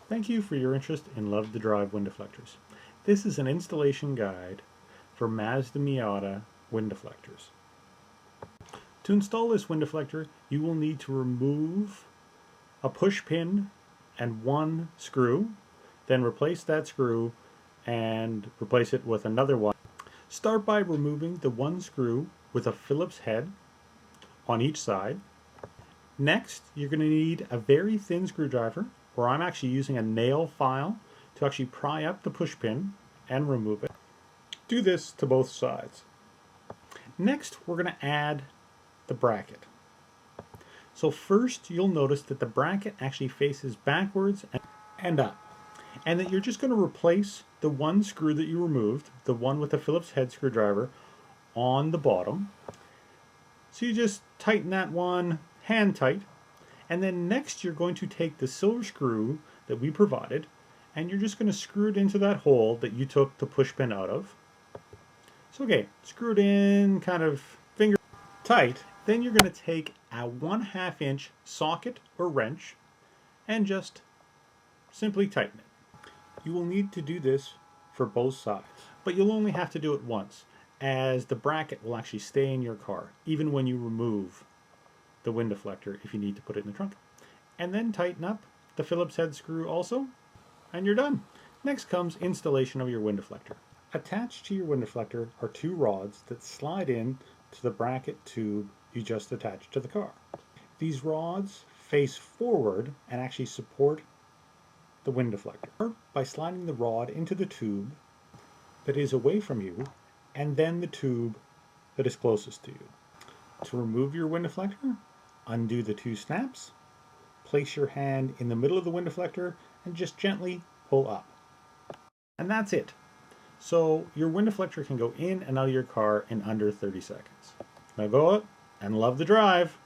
Thank you for your interest in Love to Drive wind deflectors. This is an installation guide for Mazda Miata wind deflectors. To install this wind deflector, you will need to remove a push pin and one screw, then replace that screw and replace it with another one. Start by removing the one screw with a Phillips head on each side. Next, you're going to need a very thin screwdriver, or I'm actually using a nail file to actually pry up the push pin and remove it. Do this to both sides. Next, we're going to add the bracket. So first, you'll notice that the bracket actually faces backwards and up, and that you're just going to replace the one screw that you removed, the one with the Phillips head screwdriver, on the bottom. So you just tighten that one hand tight, and then next you're going to take the silver screw that we provided and you're just going to screw it into that hole that you took the push pin out of. So okay, screw it in kind of finger tight. Then you're going to take a 1/2 inch socket or wrench and just simply tighten it. You will need to do this for both sides, but you'll only have to do it once, as the bracket will actually stay in your car even when you remove the wind deflector if you need to put it in the trunk. And then tighten up the Phillips head screw also, and you're done. Next comes installation of your wind deflector. Attached to your wind deflector are two rods that slide in to the bracket tube you just attached to the car. These rods face forward and actually support the wind deflector by sliding the rod into the tube that is away from you and then the tube that is closest to you. To remove your wind deflector, undo the two snaps, place your hand in the middle of the wind deflector and just gently pull up. And that's it. So your wind deflector can go in and out of your car in under 30 seconds. Now go out and love the drive.